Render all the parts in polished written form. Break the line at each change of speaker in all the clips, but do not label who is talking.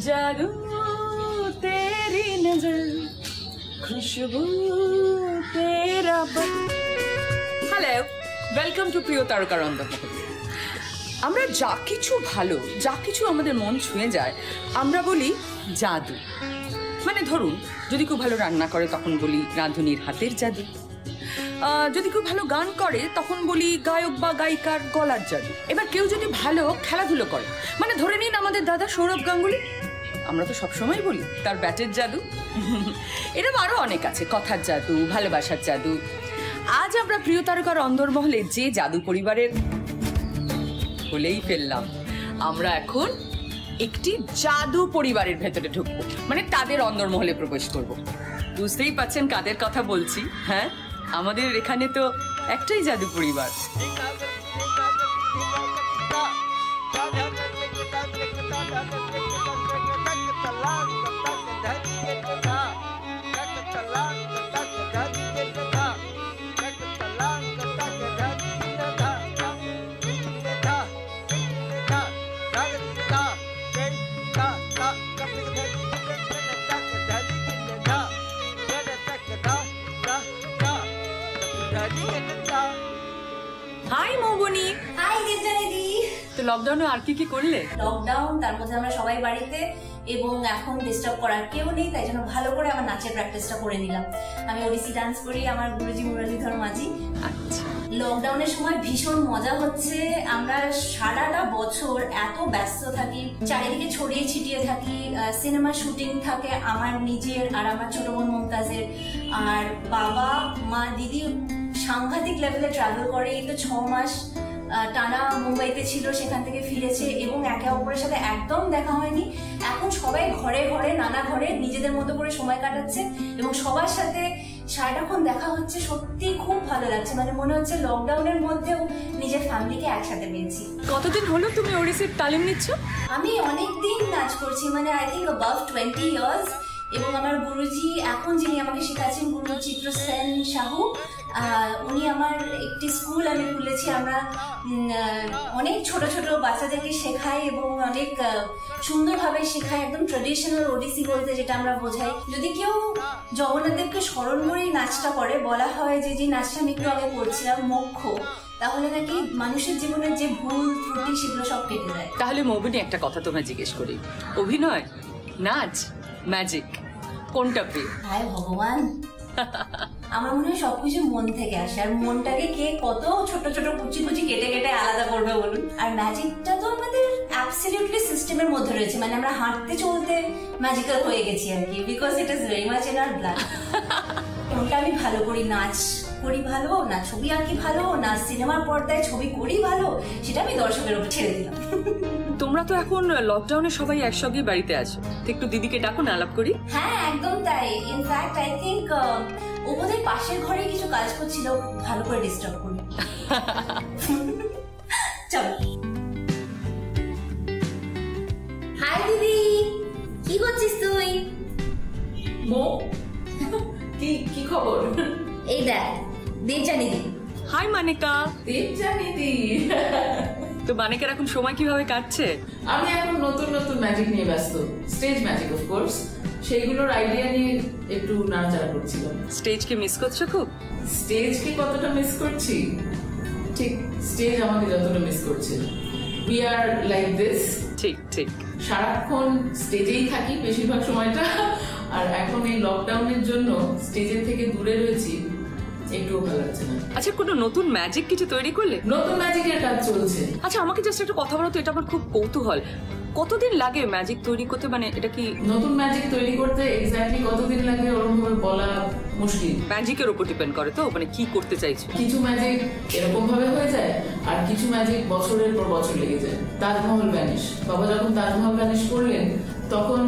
जादू तेरी नजर खुशबू तेरा হ্যালো ওয়েলকাম টু প্রিয় তারকার অন্ধকার। আমরা যা কিছু ভালো, যা কিছু আমাদের মন ছুঁয়ে যায় আমরা বলি জাদু। মানে ধরুন যদি কেউ ভালো রান্না করে তখন বলি রাঁধুনির হাতের জাদু, যদি কেউ ভালো গান করে তখন বলি গায়ক বা গায়িকার গলার জাদু। এবার কেউ যদি ভালো খেলাধুলো করে, মানে ধরে নিন আমাদের দাদা সৌরভ গাঙ্গুলি, আমরা তো সবসময় বলি তার ব্যাটের জাদু। এরকম আরও অনেক আছে, কথার জাদু, ভালোবাসার জাদু। আজ আমরা প্রিয় তারকার অন্দরমহলে যে জাদু পরিবারের বলেই ফেললাম, আমরা এখন একটি জাদু পরিবারের ভেতরে ঢুকবো, মানে তাদের অন্দরমহলে প্রবেশ করব। বুঝতেই পাচ্ছেন কাদের কথা বলছি। হ্যাঁ, আমাদের এখানে তো একটাই জাদু পরিবার। হাই মৌবনি।
হাই দিদি।
তো লকডাউনে আর কি করলে?
লকডাউন, তার মধ্যে আমরা সবাই বাড়িতে এবং এখন ডিস্টার্ব করার কেউ নেই, তাই জন্য ভালো করে আমার নাচের প্র্যাকটিসটা করে নিলাম। আমি ওড়িশি ডান্স করি, আমার গুরুজি মুরলীধর মাঝি।
আচ্ছা,
লকডাউনের সময় ভীষণ মজা হচ্ছে। আমরা সারাটা বছর এত ব্যস্ত থাকি, চারিদিকে ছড়িয়ে ছিটিয়ে থাকি, সিনেমা শুটিং থাকে আমার নিজের আর আমার ছোট বোন মমতাজের, আর বাবা মা দিদি সাংঘাতিক লেভেলে ট্রাভেল করে। এই তো 6 মাস টানা মুম্বাইতে ছিল, সেখান থেকে ফিরেছে এবং একে অপরের সাথে একদম দেখা হয়নি। এখন সবাই ঘরে ঘরে নানা ঘরে নিজেদের মতো করে সময় কাটাচ্ছে এবং সবার সাথে সারাটাক্ষণ দেখা হচ্ছে। সত্যি খুব ভালো লাগছে, মানে মনে হচ্ছে লকডাউনের মধ্যেও নিজের ফ্যামিলিকে একসাথে পেয়েছি।
কতদিন হলো তুমি ওড়িশির তালিম নিচ্ছ?
আমি অনেকদিন নাচ করছি, মানে আই থিঙ্ক অ্যাবাভ 20 ইয়ার্স। এবং আমার গুরুজি এখন যিনি আমাকে শেখাচ্ছেন, গুরু চিত্র সেন সাহু, উনি আমার একটি স্কুল আমি খুলেছি। আমরা অনেক ছোট ছোট বাচ্চাদেরকে শেখাই এবং অনেক সুন্দরভাবে শেখাই, একদম ট্রেডিশনাল ওডিসি বলতে যেটা আমরা বোঝাই। যদি কেউ জগন্নাথদেবকে স্মরণ করেই নাচটা করে, বলা হয় যে যে নাচটা আমি একটু আগে করছিলাম মোক্ষ, তাহলে নাকি মানুষের জীবনের যে ভুল ত্রুটি সেগুলো সব কেটে যায়।
তাহলে মৌবনি একটা কথা তোমায় জিজ্ঞেস করি, অভিনয়, নাচ, ম্যাজিক কোনটা প্রিয়?
হায় ভগবান, আমার মনে হয় সবকিছু মন থেকে আসে, আর মনটাকে কে কত ছোট ছোট কুচি কুচি কেটে কেটে আলাদা করবে বলুন। আর ম্যাজিকটা তো আমাদের অ্যাবসলিউটলি সিস্টেমের মধ্যে রয়েছে, মানে আমরা হাঁটতে চলতে ম্যাজিক্যাল হয়ে গেছি আর কি, because it is very much in our blood. কোনটা আমি ভালো করি, নাচ করি ভালো, না ছবি আঁকি ভালো, না সিনেমার পর্দায় ছবি করি ভালো, সেটা আমি দর্শকের উপর ছেড়ে দিলাম।
তোমরা তো এখন লকডাউনে সবাই একসঙ্গে বাড়িতে আছো, একটু দিদিকে ডাকো না, আলাপ করি।
হ্যাঁ একদম তাই। ইনফ্যাক্ট আই থিঙ্ক ও বোধহয় পাশের ঘরে কিছু কাজ করছিল, ভালো করে ডিস্টার্ব করি। চলো। হাই দিদি, কি করছিস তুই?
মো, কি খবর?
এই দেখ দেবজানি দি।
হাই মানিকা।
দেবজানি দি।
তো মানিকার এখন সময় কিভাবে কাটছে?
আমি এখন নতুন নতুন ম্যাজিক নিয়ে ব্যস্ত, স্টেজ ম্যাজিক অফ কোর্স, সেইগুলোর আইডিয়া নিয়ে একটু নাড়াচাড়া করছিলাম।
স্টেজকে মিস করছো খুব?
স্টেজকে কতটা মিস করছি, ঠিক স্টেজ আমাকে যতটা মিস করছে। We are like this.
ঠিক ঠিক,
সারাক্ষণ স্টেজেই থাকি বেশিরভাগ সময়টা, আর এখন এই লকডাউনের জন্য স্টেজের থেকে দূরে রয়েছি, একটুও ভালো লাগছে না।
আচ্ছা, কোনো নতুন ম্যাজিক কিছু তৈরি করলে?
নতুন ম্যাজিকের কাজ চলছে।
আচ্ছা, আমাকে জাস্ট একটা কথা বলো তো, এটা আমার খুব কৌতূহল। কতদিন লাগে ম্যাজিক তৈরি করতে? মানে এটা কি
নতুন ম্যাজিক তৈরি করতে এক্স্যাক্টলি কতদিন লাগে ওরকম ভাবে বলা মুশকিল।
ম্যাজিকের উপর ডিপেন্ড করে তো, মানে কি করতে চাইছো।
কিছু ম্যাজিক এরকম ভাবে হয়ে যায়, আর কিছু ম্যাজিক বছরের পর বছর লেগে যায়। তাজমহল ভ্যানিশ, বাবা যখন তাজমহল ভ্যানিশ করলেন তখন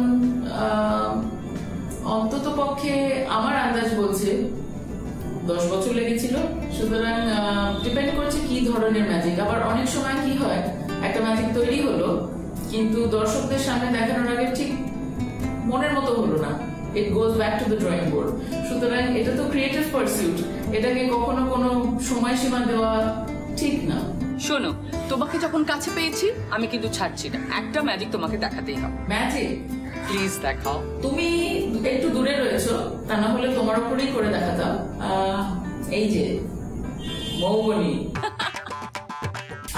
অন্তত পক্ষে আমার আন্দাজ বলছে 10 বছর লেগেছিল। সুতরাং ডিপেন্ড করছে কি ধরনের ম্যাজিক। আবার অনেক সময় কি হয়, একটা ম্যাজিক তৈরি হলো কিন্তু দর্শকদের সামনে দেখানোর আগে ঠিক মনের মতো হলো না, it goes back to the drawing board. সুতরাং এটা তো ক্রিয়েটিভ পারসিউট, এটাকে কখনো কোনো সময়সীমা দেওয়া ঠিক না।
শোনো, তোমাকে যখন কাছে পেয়েছি আমি কিন্তু ছাড়ছি না, একটা ম্যাজিক তোমাকে দেখাতেই হবে।
ম্যাজিক?
প্লিজ দেখাও।
তুমি একটু দূরে রয়েছো, তা না হলে তোমার উপরেই করে দেখাতাম। এই যে মৌবনি,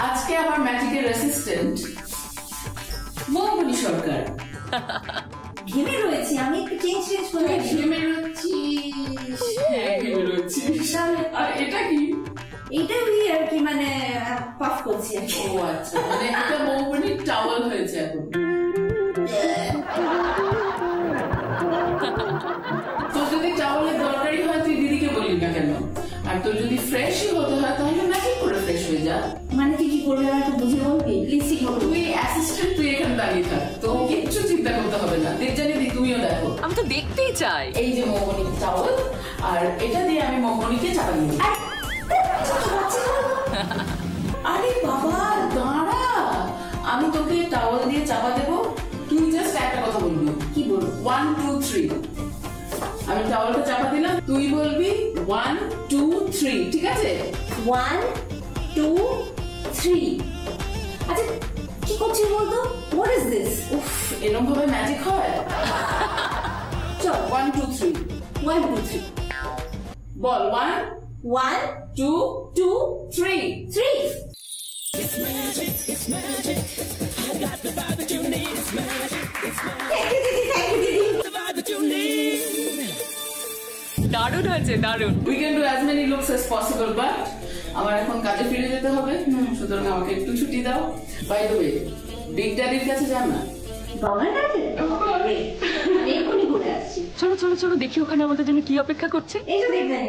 আজকে আমার ম্যাজিকের অ্যাসিস্ট্যান্ট মৌবনি সরকার।
ঘেমে রয়েছি, আমি একটু চেঞ্জ করে
ঘেমে রয়েছি। হ্যাঁ, ঘেমে রয়েছি। আর এটা কি?
এটা দিয়ে আর কি মানে পাফ করছি আর কি।
ও আচ্ছা, মানে এটা মৌবনির টাওয়াল হয়েছে এখন। তোর যদি টাওয়ালের দরকারি হয় তুই দিদিকে বললি না কেন? আর তোর যদি ফ্রেশই হতে হয় তাহলে ম্যাজিক করে ফ্রেশ হয়ে যা।
মানে তুই কি করবে আমার একটু বুঝে বলবি? লিপস্টিক
তুই অ্যাসিস্ট্যান্ট, তুই এখানে দাঁড়িয়ে থাক, তো কিচ্ছু চিন্তা করতে হবে না। দেবজানি দি, তুমিও দেখো।
আমি তো দেখতেই চাই।
এই যে মৌবনির টাওয়াল, আর এটা দিয়ে আমি মৌবনিকে চাপা দিই। আরে বাবা দাঁড়া, আমি তোকে টাওয়াল দিয়ে চাপা দেবো, তুই জাস্ট একটা কথা বলবি।
কি বলবো?
1 2 3। আমি টাওয়ালটা চাপা দিলাম, তুই বলবি 1 2 3, ঠিক আছে?
1 2 3। আচ্ছা কি করছিস বলতো? What is this?
উফ, এরকম ভাবে ম্যাজিক হয়?
চল
1 2 3
1 2 3
বল। 1
1
2
2
3
3।
দারুণ হয়েছে, দারুণ।
We can do as many looks as possible, but আমার এখন কাজে ফিরে যেতে হবে, সুতরাং আমাকে একটু ছুটি দাও। বাই দ্য ওয়ে, বিগ ড্যাডির কাছে যান না?
বাবার কাছে এক্ষুনি ঘুরে আসছি।
চলো চলো চলো, দেখি ওখানে আমাদের জন্য কি অপেক্ষা করছে।
এই তো দেখবেন।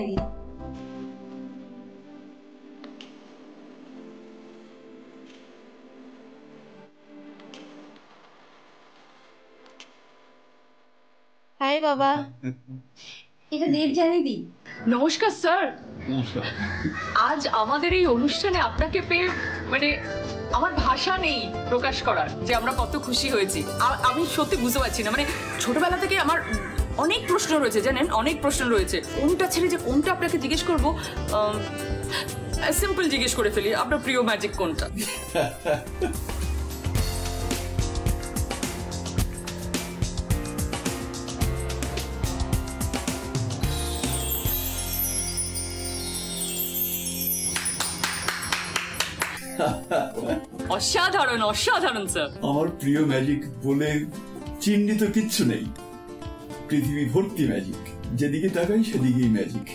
হাই বাবা, এটা দেবজানি দি।
নমস্কার স্যার। আজ আমাদের এই অনুষ্ঠানে আপনাকে পেয়ে মানে আমার ভাষা নেই প্রকাশ করার যে আমরা কত খুশি হয়েছি। আমি সত্যি বুঝতে পারছি না, মানে ছোটবেলা থেকে আমার অনেক প্রশ্ন রয়েছে, জানেন, অনেক প্রশ্ন রয়েছে। কোনটা ছেড়ে যে কোনটা আপনাকে জিজ্ঞেস করবো, সিম্পল জিজ্ঞেস করে ফেলি, আপনার প্রিয় ম্যাজিক কোনটা? অসাধারণ অসাধারণ স্যার।
আমার প্রিয় ম্যাজিক বলে চিহ্নিত কিচ্ছু নেই, পৃথিবী ভর্তি ম্যাজিক। যেদিকে তাকাই সেদিকেই ম্যাজিক।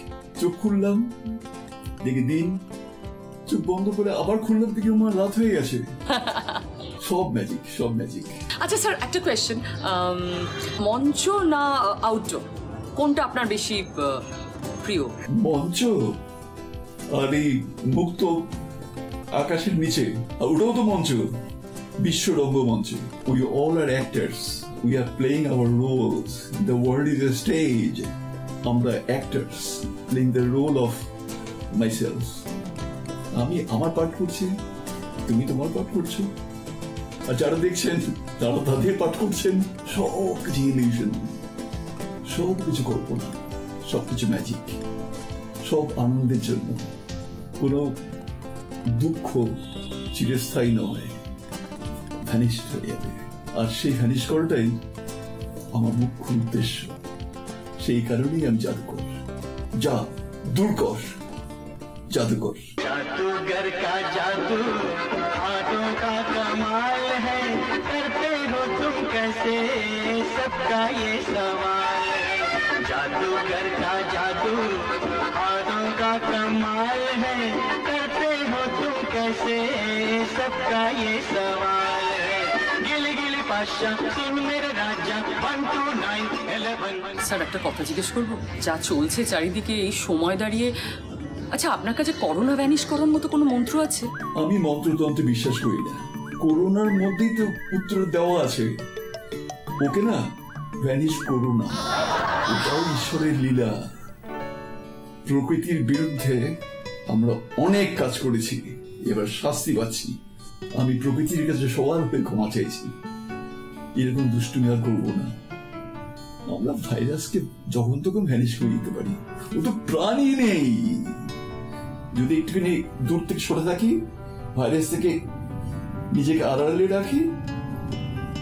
চোখ খুললাম দেখে দিন, চোখ বন্ধ করে আবার খুললাম দেখে আমার রাত হয়ে গেছে। সব ম্যাজিক, সব ম্যাজিক।
আচ্ছা স্যার, একটা কোয়েশ্চেন, মঞ্চ না আউটডোর, কোনটা আপনার বেশি প্রিয়?
মঞ্চ আর এই মুক্ত আকাশের নিচে, ওটাও তো মঞ্চ, বিশ্ব রঙ্গমঞ্চ। We all are actors. We are playing our roles. The world is a stage. আমরা actors playing the role of myself. আমি আমার পাঠ করছি, তুমি তোমার পাঠ করছো, আর যারা দেখছেন তারা তাদের পাঠ করছেন। সব কিছু ইলিউশন, সব কিছু কল্পনা, সব কিছু ম্যাজিক, সব আনন্দের জন্য। কোনো দুঃখ চিরস্থায়ী নয়, ভ্যানিশ হয়ে যাবে। আর সেই ভ্যানিশ করাটাই আমার মুখ্য উদ্দেশ্য। সেই কারণেই আমি জাদুকর। যা দূর কর, জাদুকর।
जादूगर का जादू हाथों का कमाल है, करते हो तुम कैसे सबका ये सवाल है। जादूगर का जादू हाथों का कमाल है, करते हो तुम कैसे सबका ये सवाल है। गिली गिली पाशा सुन मेरे राजा 1 2 9 11।
স্যার, একটা কথা জিজ্ঞেস করবো? যা চলছে চারিদিকে এই সময় দাঁড়িয়ে, আচ্ছা আপনার কাছে করোনা ভ্যানিশ করার মতো কোনো মন্ত্র আছে?
আমি মন্ত্রতন্ত্রে বিশ্বাস করি না। করোনার মধ্যেই তো উত্তর দেওয়া আছে, ওকে না ভ্যানিশ করো না। এটাও ঈশ্বরের লীলা। প্রকৃতির বিরুদ্ধে আমরা অনেক কাজ করেছি, এবার শাস্তি পাচ্ছি। আমি প্রকৃতির কাছে সবার হয়ে ক্ষমা চাইছি। এরকম দুষ্টুমি আর করবো না। আমরা ভাইরাসকে যখন তখন ভ্যানিশ করে দিতে পারি, ও তো প্রাণী নেই। যদি একটুখানি দূর থেকে সরে থাকি, ভাইরাস থেকে নিজেকে আড়ালে রাখি,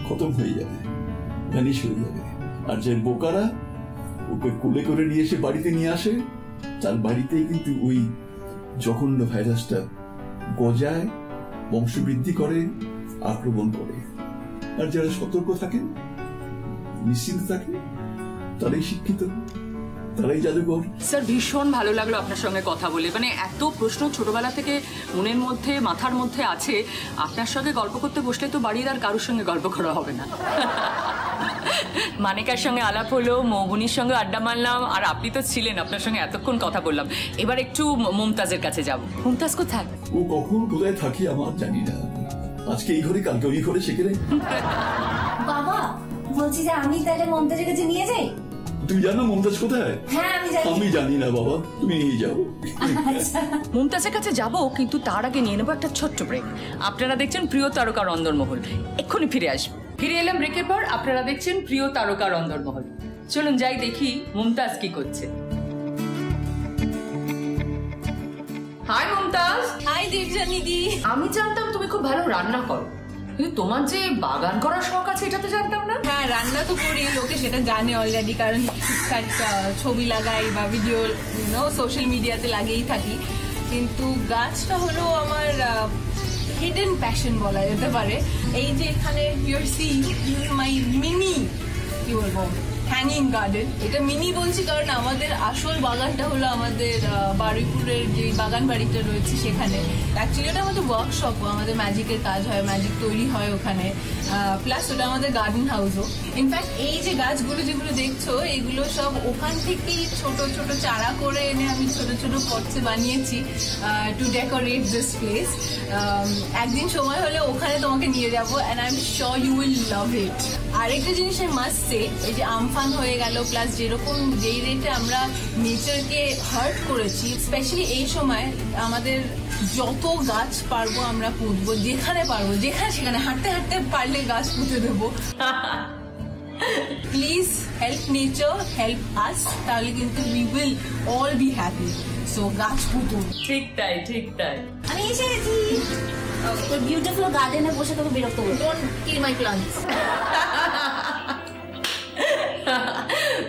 খতম হয়ে যাবে। ভ্যানিশ হয়ে যাবে। আর যে বোকারা ওকে কোলে করে নিয়ে এসে বাড়িতে নিয়ে আসে, তার বাড়িতেই কিন্তু ওই জঘন্য ভাইরাসটা গজায়, বংশবৃদ্ধি করে, আক্রমণ করে। আর যারা সতর্ক থাকেন, নিশ্চিন্ত থাকেন, তারাই শিক্ষিত, তারাই জাদুঘর।
স্যার ভীষণ ভালো লাগলো আপনার সঙ্গে কথা বলে। মানে এত প্রশ্ন ছোটবেলা থেকে মনের মধ্যে মাথার মধ্যে আছে, আপনার সঙ্গে গল্প করতে বসলে তো বাড়ির আর কারোর সঙ্গে গল্প করা হবে না। মানিকার সঙ্গে আলাপ হলো, মৌবনির সঙ্গে আড্ডা মারলাম, আর আপনি তো ছিলেন, আপনার সঙ্গে এতক্ষণ কথা বললাম। এবার একটু মুমতাজের কাছে যাব। মুমতাজ কোথায়?
ও কখন কোথায় থাকি আমার জানি না, আজকে এই ঘরে কালকে ওই ঘরে, সেখানে।
বাবা বলছি যে আমি তাহলে মমতাজের কাছে নিয়ে যাই।
তুমি জানো মমতাজ কোথায়?
হ্যাঁ আমি জানি।
আমি জানি না বাবা, তুমি নিয়ে যাও।
মুমতাজের কাছে যাব, কিন্তু তার আগে নিয়ে নেবো একটা ছোট্ট ব্রেক। আপনারা দেখছেন প্রিয় তারকা রন্ধনমহল, এক্ষুনি ফিরে আসবো। ফিরে এলাম ব্রেকের পর। আপনারা দেখছেন প্রিয় তারকা রন্ধনমহল। চলুন যাই দেখি মুমতাজ কি করছে। হাই মুমতাজ।
হাই দেবজানি দি।
আমি জানতাম তুমি খুব ভালো রান্না করো, কিন্তু তোমার যে বাগান করার শখ আছে এটা তো জানতাম না।
হ্যাঁ রান্না তো করি, লোকে সেটা জানে অলরেডি, কারণ ঠিকঠাক ছবি লাগাই বা ভিডিও সোশ্যাল মিডিয়াতে লাগিয়েই থাকি। কিন্তু গাছটা হলো আমার হিডেন প্যাশন বলা যেতে পারে। এই যে এখানে ইউর সি মাই মিনি, কি বলবো, হ্যাঙ্গিং গার্ডেন। এটা মিনি বলছি কারণ আমাদের আসল বাগানটা হলো আমাদের বারুইপুরের যে বাগান বাড়িটা রয়েছে সেখানে। অ্যাকচুয়ালি ওটা আমাদের ওয়ার্কশপ, আমাদের ম্যাজিকের কাজ হয়, ম্যাজিক তৈরি হয় ওখানে, প্লাস ওটা আমাদের গার্ডেন হাউসও। ইনফ্যাক্ট এই যে গাছগুলো যেগুলো দেখছো এগুলো সব ওখান থেকেই ছোট ছোট চারা করে এনে আমি ছোট ছোট পটসে বানিয়েছি টু ডেকোরেট দিস প্লেস। একদিন সময় হলে ওখানে তোমাকে নিয়ে যাবো, and I am sure you will love it. আরেকটা জিনিস আমি মাস্ট সে, এই যে আমফান হয়ে গেল, প্লাস যেই রেটে আমরা নেচারকে হার্ট করেছি, স্পেশালি এই সময় আমাদের যত গাছ পারবো আমরা পুঁতবো, যেখানে পারবো, যেখানে সেখানে হাঁটতে হাঁটতে পারলে গাছ পুঁতে দেবো। Please help nature, help us, তাহলে কিন্তু we will all be happy. So গাছ পুঁতুন।
ঠিক তাই, ঠিক তাই।
আমি এসে গেছি তোর বিউটিফুল গার্ডেনে বসে, তোকে বিরক্ত করবো।
Don't kill my plants.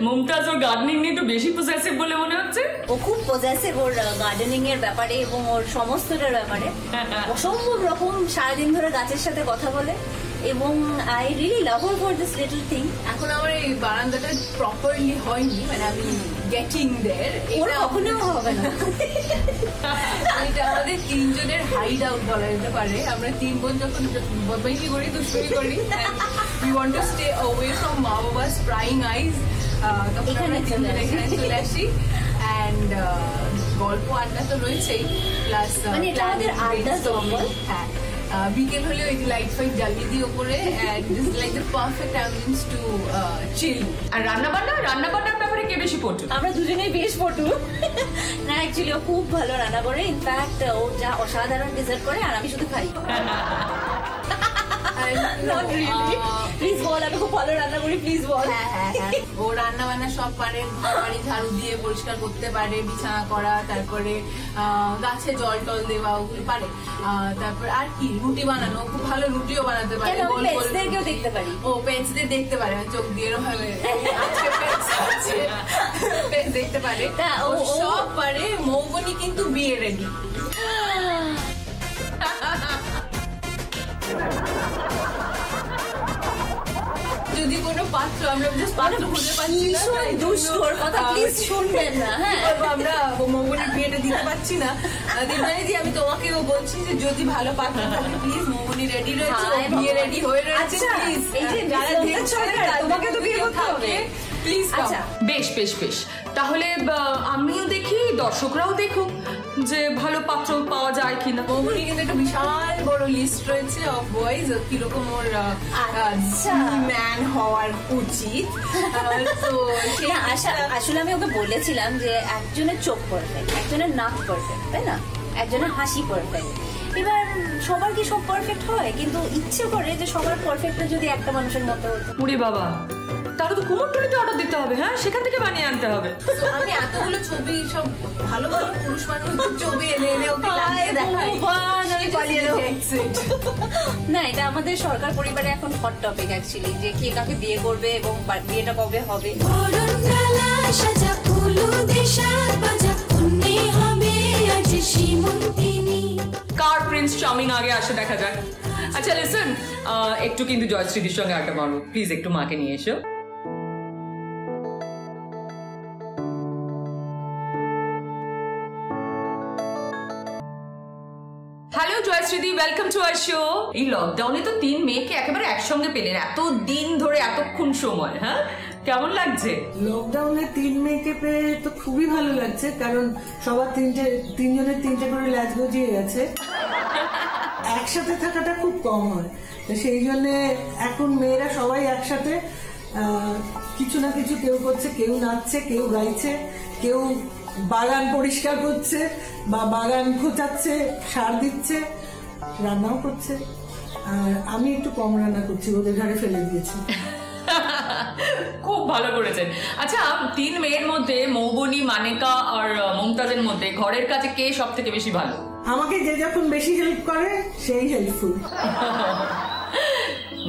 Mumtaz or gardening নিয়ে একটু বেশি পজেসিভ বলে মনে হচ্ছে।
ও খুব পজেসিভ ওর গার্ডেনিং এর ব্যাপারে এবং ওর সমস্তটার ব্যাপারে। অসম্ভব রকম সারাদিন ধরে গাছের সাথে কথা বলে, এবং I really love her for this little thing.
এখন আমার এই বারান্দাটা প্রপারলি হয়নি, মানে আমি গেটিং দেয়ার।
ওর কখনো হবে না।
এটা আমাদের তিনজনের হাইড আউট বলা যেতে পারে। আমরা তিন বোন যখন বদমাইশি করি, দুষ্টুমি করি, we want to stay away from মা বাবাস প্রাইং আইজ, তখন আমরা তিনজনে এখানে চলে আসি। অ্যান্ড গল্প আড্ডা তো রয়েছেই, প্লাস
মানে এটা আমাদের আড্ডা জঙ্গল।
হ্যাঁ, বিকেল হলেও এই লাইট ফাইট জ্বালিয়ে দিই ওপরে, and this like the perfect ambience to chill.
আর রান্নাবান্নার ব্যাপারে কে বেশি পটু?
আমরা দুজনেই বেশ পটু। না অ্যাকচুয়ালি ও খুব ভালো রান্না করে, ইনফ্যাক্ট ও যা অসাধারণ ডিজার্ভ করে, আর আমি শুধু খাই। প্লিজ বল, আমি খুব ভালো রান্না করি, প্লিজ বল।
হ্যাঁ হ্যাঁ হ্যাঁ, ও রান্না বান্না সব পারে, বাড়ি ঝাড়ু দিয়ে পরিষ্কার করতে পারে, বিছানা করা, তারপরে গাছে জল টল দেওয়া, ওগুলো পারে। তারপর আর কি, রুটি বানানো, খুব ভালো রুটিও বানাতে পারে।
পেটসদেরকেও দেখতে পারি।
ও পেটসদের দেখতে পারে, চোখ দিয়ে এরকম ভাবে পেটস দেখতে পারে, ও সব পারে। মৌবনি কিন্তু বিয়ে রেডি। যদি কোনো পাত্র আমরা পাত্র খুঁজে পাচ্ছি না,
দুষ্টুর কথা প্লিজ শুনবেন না। হ্যাঁ,
আমরা মৌবনির বিয়েটা দিতে পারছি না, দিদি আমি তোমাকেও বলছি যে যদি ভালো পাত্র থাকে প্লিজ, মৌবনি রেডি রয়েছে, বিয়ে রেডি হয়ে রয়েছে, প্লিজ।
এই যে যারা দেখছেন তোমাকে তো বিয়ে করতে হবে,
প্লিজ।
আচ্ছা বেশ বেশ বেশ, তাহলে আমিও দেখি, দর্শকরাও দেখুক যে ভালো পাত্র পাওয়া যায় কিনা।
মৌবনি কিন্তু একটা বিশাল বড় লিস্ট রয়েছে অফ বয়েজ, কিরকম ওর ম্যান হওয়ার উচিত। তো
আসলে আমি ওকে বলেছিলাম যে একজনের চোখ পারফেক্ট, একজনের নাক পারফেক্ট, তাই না, একজনের হাসি পারফেক্ট, এবার সবার কি সব পারফেক্ট হয়, কিন্তু ইচ্ছে করে যে সবার পারফেক্টটা যদি একটা মানুষের মতো হতো।
উড়ে বাবা, তাহলে তো কুমোরটুলিতে অর্ডার দিতে হবে, হ্যাঁ সেখান থেকে বানিয়ে আনতে হবে।
আমি এতগুলো ছবি সব ভালো ভালো পুরুষ মানুষ ছবি এনে এনে ওকে লাগিয়ে দেখাই।
আমি পালিয়ে যাবো। না, এটা আমাদের সরকার পরিবারে এখন হট টপিক অ্যাকচুয়ালি, যে কে কাকে বিয়ে করবে এবং বিয়েটা কবে হবে।
কার প্রিন্স চার্মিং আগে আসে দেখা যাক। আচ্ছা লিসেন, একটু কিন্তু জয়শ্রীদির সঙ্গে আড্ডা মারবো, প্লিজ একটু মাকে নিয়ে এসো। হ্যালো জয়শ্রীদি, ওয়েলকাম টু আওয়ার শো। এই লকডাউনে তো 3 মেয়েকে একেবারে একসঙ্গে পেলেন, এত দিন ধরে এতক্ষণ সময়, হ্যাঁ কেমন লাগছে?
লকডাউনে 3 মেয়েকে পেয়ে তো খুবই ভালো লাগছে, কারণ সবার তিনজনের 3টে করে ল্যাচ গজিয়ে গেছে। একসাথে থাকাটা খুব কম হয়, তো সেই জন্য এখন মেয়েরা সবাই একসাথে কিছু না কিছু কেউ করছে, কেউ নাচছে, কেউ গাইছে, কেউ বাগান পরিষ্কার করছে বা বাগান খোঁচাচ্ছে, সার দিচ্ছে, রান্নাও করছে। আর আমি একটু কম রান্না করছি, ওদের ঘরে ফেলে দিয়েছি।
খুব ভালো করেছেন। আচ্ছা, 3 মেয়ের মধ্যে মৌবনি, মানিকা আর মমতাজের মধ্যে ঘরের কাজে কে সব থেকে বেশি ভালো?
আমাকে যে যখন বেশি হেল্প করে সেই হেল্পফুল।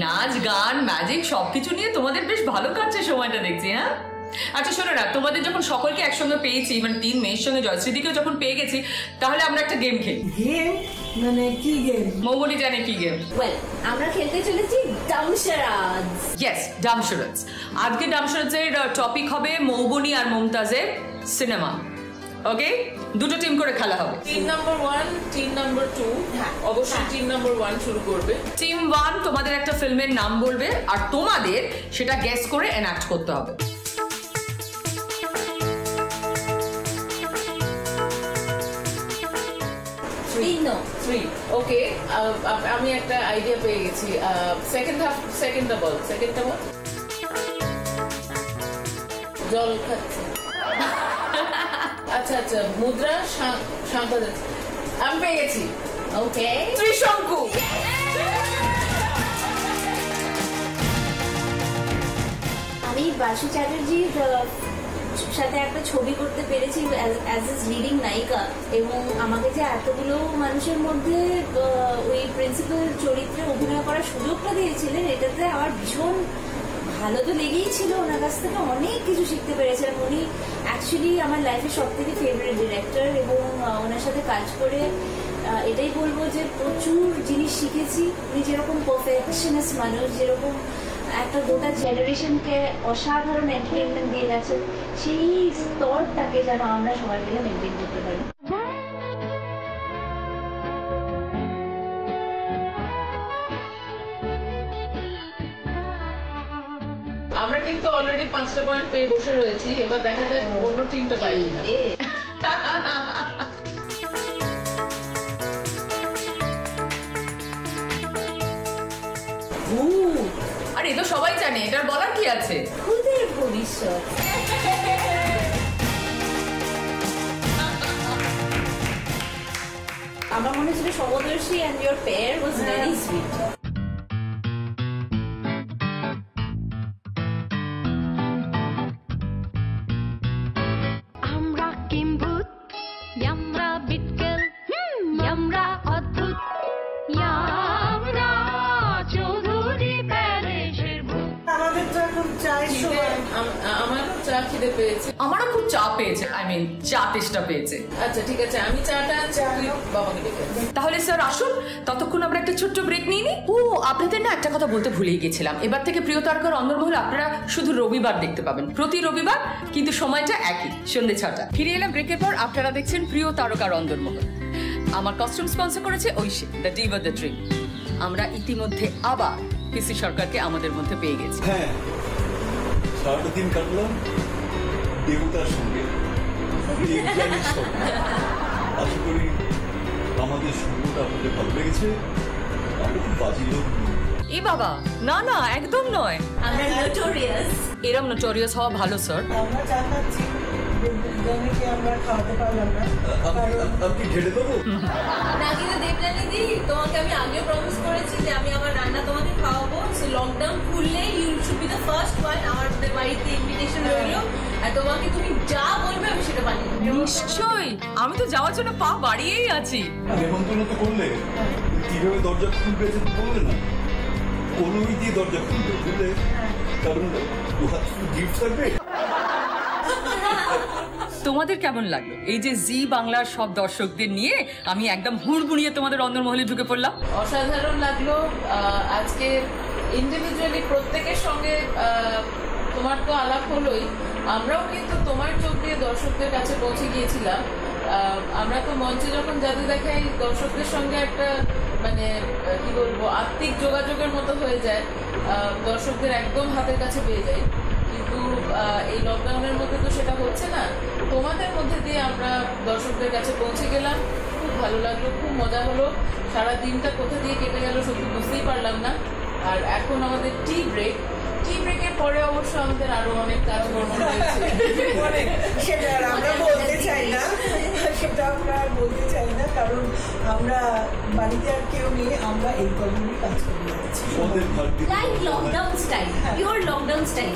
নাচ গান ম্যাজিক সবকিছু নিয়ে তোমাদের বেশ ভালো কাটছে সময়টা দেখছি, হ্যাঁ? আচ্ছা শোনো না, তোমাদের যখন সকলকে একসঙ্গে পেয়েছি, মানে 3 মেয়ের সঙ্গে জয়শ্রীদিকেও যখন পেয়ে গেছি, তাহলে আমরা একটা গেম খেলি।
গেম মানে কি গেম?
মৌবনি জানে কি গেম?
ওয়েল, আমরা খেলতে চলেছি ডামশারাজ।
ইয়েস, ডামশারাজ। আজকে ডামশারাজের টপিক হবে মৌবনি আর মমতাজের সিনেমা। ওকে, দুটো টিম করে খেলা হবে।
Team number 1, team number 2। অবশ্যই টিম নাম্বার 1 শুরু করবে।
টিম 1 তোমাদের একটা ফিল্মের নাম বলবে আর তোমাদের সেটা গেস করে এনঅ্যাক্ট করতে হবে।
ওকে, আমি একটা আইডিয়া পেয়ে গেছি। সেকেন্ডটা বল। জল খাচ্ছে। আচ্ছা আচ্ছা, মুদ্রা শান্ত যাচ্ছে। আমি পেয়ে গেছি।
ওকে,
ত্রিশঙ্কু।
আমি বাসু চ্যাটার্জির সাথে একটা ছবি করতে পেরেছি অ্যাজ এ লিডিং নায়িকা, এবং আমাকে যে এতগুলো মানুষের মধ্যে ওই প্রিন্সিপাল চরিত্রে অভিনয় করার সুযোগটা দিয়েছিলেন, এটাতে আমার ভীষণ ভালো তো লেগেই ছিল। ওনার কাছ থেকে অনেক কিছু শিখতে পেরেছিলাম। উনি অ্যাকচুয়ালি আমার লাইফের সব থেকে ফেভারিট ডিরেক্টর, এবং ওনার সাথে কাজ করে এটাই বলবো যে প্রচুর জিনিস শিখেছি। উনি যেরকম পারফেকশনিস্ট মানুষ, যেরকম একটা গোটা জেনারেশনকে অসাধারণ এন্টারটেনমেন্ট দিয়ে গেছে, সেই স্তরটাকে যেন আমরা সবাই মিলে মেনটেন করতে পারি।
আমরা কিন্তু অলরেডি 5টা পয়েন্ট পেয়ে বসে রয়েছি, এবার দেখা যায় অন্য টিমটা পাই না।
আর এ তো সবাই জানে, এটার বলার কি আছে?
খুদের ভবিষ্যৎ। আমার মনে হচ্ছিল সমদর্শী and your pair was very sweet.
আমরা কিম্ভূত, আমরা বিটকেল, আমরা অদ্ভুত, আমরা চৌধুরী প্যালেসের ভূত।
আমাদের তো এখন চায়ের সময়।
আমার চা খিদে পেয়েছে।
আমারও খুব চা পেয়েছে, চা তেষ্টা পেয়েছে।
আচ্ছা ঠিক আছে, আমি চাটা বাবাকে ডেকে।
তাহলে স্যার আসুন, ততক্ষণ আমরা একটা ছোট্ট ব্রেক নিয়ে নিই। ও আপনাদের না একটা কথা বলতে ভুলেই গেছিলাম, এবার থেকে প্রিয় তারকার অন্দরমহল আপনারা শুধু রবিবার দেখতে পাবেন, প্রতি রবিবার, কিন্তু সময়টা একই, সন্ধ্যে 6টা। ফিরে এলাম ব্রেকের পর, আপনারা দেখছেন প্রিয় তারকার অন্দরমহল। আমার কস্টিউম স্পন্সর করেছে Oishi, the diva of the dream. আমরা ইতিমধ্যে আবার পিসি সরকারকে আমাদের মধ্যে পেয়ে গেছি।
হ্যাঁ, সারাটা দিন কাটলাম দেবতার সঙ্গে, বিজ্ঞানীর সঙ্গে। আশা করি আমাদের সঙ্গটা আপনাদের ভালো লেগেছে। আমরা খুব বাজি লোক।
এ বাবা, না না একদম নয়,
আমরা নোটোরিয়াস।
এরম নোটোরিয়াস হওয়া ভালো স্যার।
আমরা চা খাচ্ছি, দেবযানীকে আমরা খাওয়াতে পারলাম না, কারণ
আপনি ঘেটে দেবো?
না কিন্তু দেবযানী দি, তোমাকে আমি আগে প্রমিস করেছি যে আমি আমার রান্না তোমাকে খাওয়াবো। সো লকডাউন খুললেই you should be the first one. আমার বাড়িতে ইনভিটেশন রইল, আর তোমাকে তুমি যা বলবে আমি সেটা বানিয়ে দেবো।
নিশ্চয়ই, আমি তো যাওয়ার জন্য পা বাড়িয়েই আছি।
নেমন্তন্ন তো করলে, কিভাবে দরজা খুলবে বললে না, কোনোই দিয়ে দরজা খুলবে বুঝলে, কারণ গিফট থাকবে।
তোমাদের কেমন লাগলো এই যে জি বাংলার সব দর্শকদের নিয়ে আমি একদম হুড়মুড়িয়ে তোমাদের অন্দরমহলে ঢুকে পড়লাম?
অসাধারণ লাগলো। আজকে ইন্ডিভিজুয়ালি প্রত্যেকের সঙ্গে তোমার তো আলাপ হলোই, আমরাও কিন্তু তোমার চোখ দিয়ে দর্শকদের কাছে পৌঁছে গিয়েছিলাম। আমরা তো মঞ্চে যখন জাদু দেখাই দর্শকদের সঙ্গে একটা মানে কি বলবো আত্মিক যোগাযোগের মতো হয়ে যায়, দর্শকদের একদম হাতের কাছে পেয়ে যাই। কিন্তু এই লকডাউনের মধ্যে তো সেটা হচ্ছে না, তোমাদের মধ্যে দিয়ে আমরা দর্শকদের কাছে পৌঁছে গেলাম। খুব ভালো লাগলো, খুব মজা হলো। সারা দিনটা কোথা দিয়ে কেটে গেল সত্যি বুঝতেই পারলাম না। আর এখন আমাদের টি ব্রেকের পরে অবশ্য আমাদের আরো অনেক কাজকর্ম রয়েছে।
সেটা আর আমরা বলতে চাই না, সেটা আমরা আর বলতে চাই না, কারণ আমরা বাড়িতে আর কেউ নেই, আমরা এই কর্মই কাজ করে যাচ্ছি।
Like lockdown style, pure lockdown style.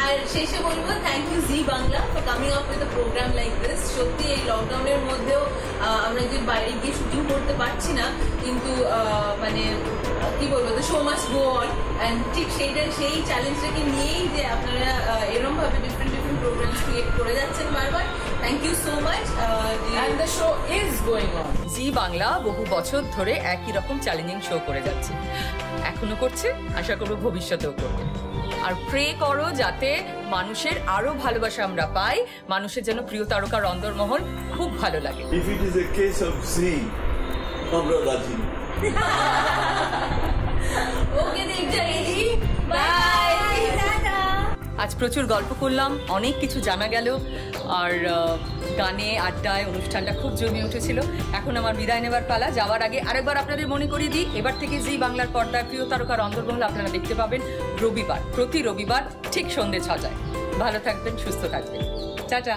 আর শেষে বলবো thank you Zee Bangla for coming up with a program like this. সত্যি এই লকডাউনের মধ্যেও আমরা যে বাইরে গিয়ে শুটিং করতে পারছি না, কিন্তু মানে কি বলবো, the show must go on. And ঠিক সেই চ্যালেঞ্জটাকে নিয়েই যে আপনারা এরকম ভাবে ডিফারেন্ট প্রোগ্রাম ক্রিয়েট করে যাচ্ছেন বারবার। Thank you so much.
And the show is going on.
Zee Bangla বহু বছর ধরে একই রকম চ্যালেঞ্জিং শো করে যাচ্ছে, এখনো করছে, আশা করবো ভবিষ্যতেও করবে। আর প্রে করো যাতে মানুষের আরো ভালোবাসা আমরা পাই, মানুষের যেন প্রিয় তারকার অন্দরমহল খুব ভালো লাগে।
If it is a case of Z, আমরা রাজি।
ওকে দেবযানী, বাই।
আজ প্রচুর গল্প করলাম, অনেক কিছু জানা গেল, আর গানে আড্ডায় অনুষ্ঠানটা খুব জমে উঠেছিল। এখন আমার বিদায় নেবার পালা। যাওয়ার আগে আরেকবার আপনাদের মনে করিয়ে দিই, এবার থেকে জি বাংলার পর্দায় প্রিয় তারকার অন্দরমহল আপনারা দেখতে পাবেন প্রতি রবিবার ঠিক সন্ধ্যে 6টায়। ভালো থাকবেন, সুস্থ থাকবেন, টাটা।